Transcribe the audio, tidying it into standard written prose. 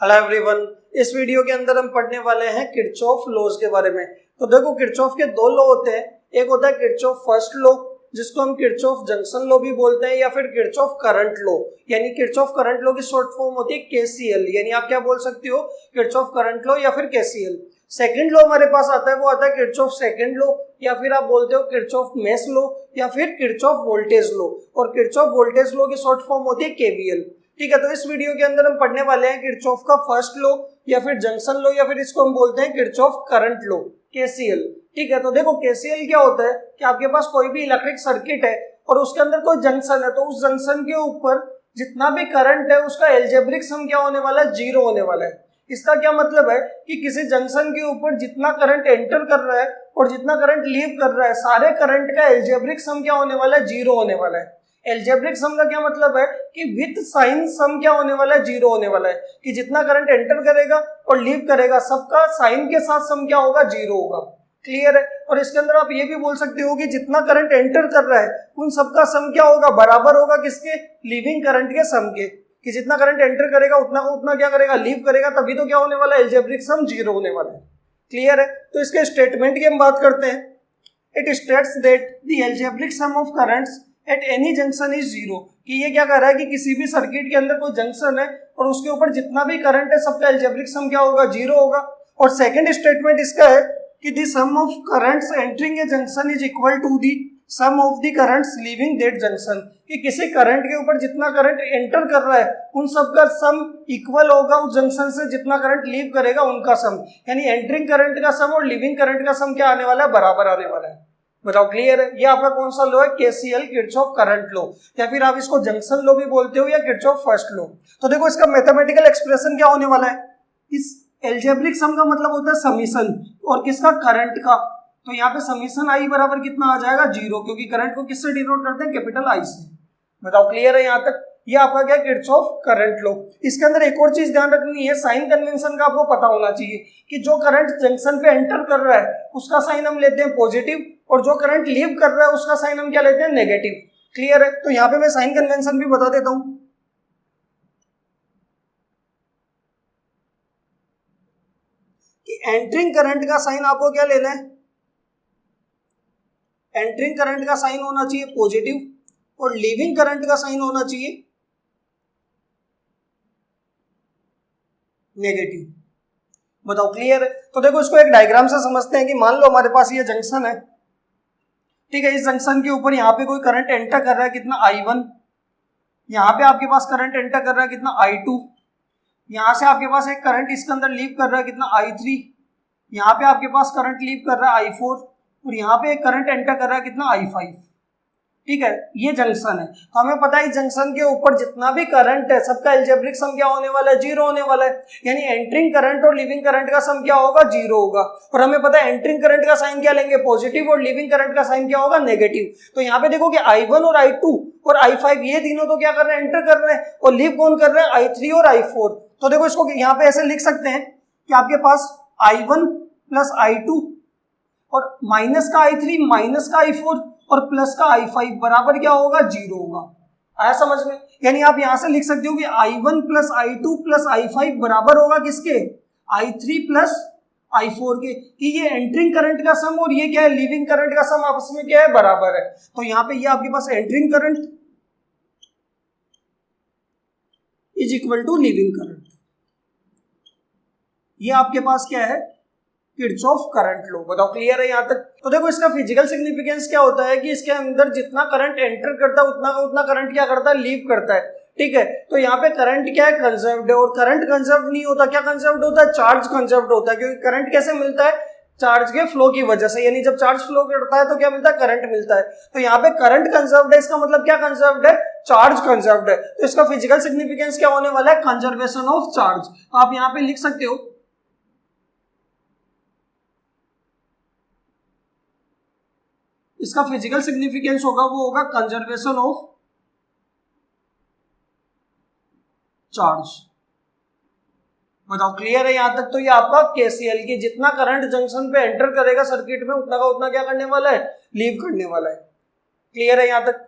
Hello everyone, इस video के अंदर हम पढ़ने वाले हैं किरचॉफ लॉज के बारे में। तो देखो, किरचॉफ के दो लॉ होते हैं। एक होता है किरचॉफ फर्स्ट लॉ, जिसको हम किरचॉफ जंक्शन लॉ भी बोलते हैं, या फिर किरचॉफ करंट लॉ। यानी किरचॉफ करंट लॉ की शॉर्ट फॉर्म होती है केसीएल। यानी आप क्या बोल सकते हो, किरचॉफ करंट लॉ या फिर केसीएल। सेकंड लॉ हमारे पास आता है, वो आता है किरचॉफ सेकंड लॉ, या फिर आप बोलते हो किरचॉफ मेश लॉ, या फिर किरचॉफ वोल्टेज लॉ। और किरचॉफ वोल्टेज लॉ की शॉर्ट फॉर्म होती है केवीएल। ठीक है, तो इस वीडियो के अंदर हम पढ़ने वाले हैं किरचॉफ का फर्स्ट लॉ, या फिर जंक्शन लॉ, या फिर इसको हम बोलते हैं किरचॉफ करंट लॉ, केसीएल। ठीक है, तो देखो केसीएल क्या होता है कि आपके पास कोई भी इलेक्ट्रिक सर्किट है और उसके अंदर कोई जंक्शन है, तो उस जंक्शन के ऊपर जितना भी करंट है उसका एल्जेब्रिक सम क्या होने वाला है, जीरो होने वाला है। इसका क्या मतलब है कि किसी जंक्शन के ऊपर जितना करंट एंटर कर रहा है और जितना करंट लीव कर रहा है, सारे करंट का एल्जेब्रिक सम क्या होने वाला है, जीरो होने वाला है। एल्जेब्रिक सम का क्या मतलब है कि विथ साइन सम क्या होने वाला है, जीरो होने वाला है। कि जितना करंट एंटर करेगा और लीव करेगा, सबका साइन के साथ सम क्या होगा, जीरो होगा। क्लियर है। और इसके अंदर आप ये भी बोल सकते हो कि जितना करंट एंटर कर रहा है उन सबका सम क्या होगा, बराबर होगा किसके, लीविंग करंट के सम के। कि जितना करंट एंटर करेगा उतना को उतना क्या करेगा, लीव करेगा, तभी तो क्या होने वाला है, एल्जेब्रिक सम जीरो होने वाला है। क्लियर है। तो इसके स्टेटमेंट की हम बात करते हैं। It states that the algebraic sum of currents at any junction is zero. कि ये क्या कर रहा है कि किसी भी सर्किट के अंदर कोई जंक्शन है और उसके ऊपर जितना भी करंट है सबका एल्जेब्रिक सम क्या होगा, जीरो होगा। और सेकंड स्टेटमेंट इसका है कि the sum of currents entering a junction is equal to the sum of the currents leaving that junction. कि किसी करंट के ऊपर जितना करंट एंटर कर रहा है उन सबका सम इक्वल होगा उस जंक्शन से जितना करंट लीव करेगा उनका सम। यानी एंटरिंग करंट का सम और लीविंग करंट का सम क्या आने वाला है, बराबर आने वाला है। बताओ क्लियर है। ये आपका कौन सा लॉ है, केसीएल, किरचॉफ करंट लॉ, या फिर आप इसको जंक्शन लॉ भी बोलते हो, या किरचॉफ फर्स्ट लॉ। तो देखो इसका मैथमेटिकल एक्सप्रेशन क्या होने वाला है। इस एल्जेब्रिक सम का मतलब होता है समीशन, और किसका, करंट का। तो यहाँ पे समीशन आई बराबर कितना आ जाएगा, जीरो, क्योंकि करंट को किससे डिनोट करते हैं, कैपिटल आई से। बताओ क्लियर है यहाँ तक। ये आपका क्या, किरचॉफ करंट लॉ। इसके अंदर एक और चीज ध्यान रखनी है, साइन कन्वेंशन का आपको पता होना चाहिए कि जो करंट जंक्शन पे एंटर कर रहा है उसका साइन हम लेते हैं पॉजिटिव, और जो करंट लीव कर रहा है उसका साइन हम क्या लेते हैं, नेगेटिव। क्लियर है। तो यहाँ पे मैं साइन कन्वेंशन भी बता देता हूं कि एंटरिंग करंट का साइन आपको क्या लेना है, एंटरिंग करंट का साइन होना चाहिए पॉजिटिव, और लीविंग करंट का साइन होना चाहिए नेगेटिव। बताओ क्लियर है। तो देखो इसको एक डायग्राम से समझते हैं कि मान लो हमारे पास ये जंक्शन है। ठीक है, इस जंक्शन के ऊपर यहाँ पे कोई करंट एंटर कर रहा है, कितना, I1। यहाँ पे आपके पास करंट एंटर कर रहा है, कितना, I2। यहाँ से आपके पास एक करंट इसके अंदर लीव कर रहा है, कितना, I3। यहाँ पे आपके पास करंट लीव कर रहा है I4, और यहाँ पे एक करंट एंटर कर रहा है, कितना, I5। ठीक है, ये जंक्शन है। तो हमें पता है इस जंक्शन के ऊपर जितना भी करंट है सबका एल्जेब्रिक सम क्या होने वाला है, जीरो होने वाला है। यानी एंटरिंग करंट और लीविंग करंट का सम क्या होगा, जीरो होगा। और हमें पता है एंटरिंग करंट का साइन क्या लेंगे, पॉजिटिव, और लीविंग करंट का साइन क्या होगा, नेगेटिव। तो यहाँ पे देखो कि I1 और I2 और I5 ये तीनों तो क्या कर रहे हैं, एंटर कर रहे हैं, और लीव कौन कर रहे हैं, I3 और I4। तो देखो इसको यहाँ पे ऐसे लिख सकते हैं कि आपके पास I1 प्लस I2 और माइनस का I3 माइनस का I4 और प्लस का I5 बराबर क्या होगा, जीरो होगा। आया समझ में। यानी आप यहां से लिख सकते हो कि I1 plus I2 plus I5 बराबर होगा किसके, I3 प्लस I4 के। कि ये एंटरिंग करंट का सम और ये क्या है, लीविंग करंट का सम आपस में क्या है, बराबर है। तो यहाँ पे ये आपके पास entering current is equal to leaving current. ये आपके पास क्या है, किरचॉफ करंट लॉ। बताओ क्लियर है यहाँ तक। तो देखो इसका फिजिकल सिग्निफिकेंस क्या होता है कि इसके अंदर जितना करंट एंटर करता है उतना का उतना करंट क्या करता है, लीव करता है। ठीक है, तो यहाँ पे करंट क्या है, कंजर्व्ड है। और करंट कंजर्व्ड नहीं होता, क्या कंजर्व्ड होता है, चार्ज कंजर्व्ड होता है। क्योंकि करंट कैसे मिलता है, चार्ज के फ्लो की वजह से। यानी जब चार्ज फ्लो करता है तो क्या मिलता है, करंट मिलता है। तो यहाँ पे करंट कंजर्व्ड है, इसका मतलब क्या कंजर्व्ड है, चार्ज कंजर्व्ड है। तो इसका फिजिकल सिग्निफिकेंस क्या होने वाला है, कंजर्वेशन ऑफ चार्ज। आप यहाँ पे लिख सकते हो इसका फिजिकल सिग्निफिकेंस होगा, वो होगा कंजर्वेशन ऑफ चार्ज। बताओ क्लियर है यहाँ तक। तो ये आपका केसीएल की जितना करंट जंक्शन पे एंटर करेगा सर्किट में उतना का उतना क्या करने वाला है, लीव करने वाला है। क्लियर है यहाँ तक।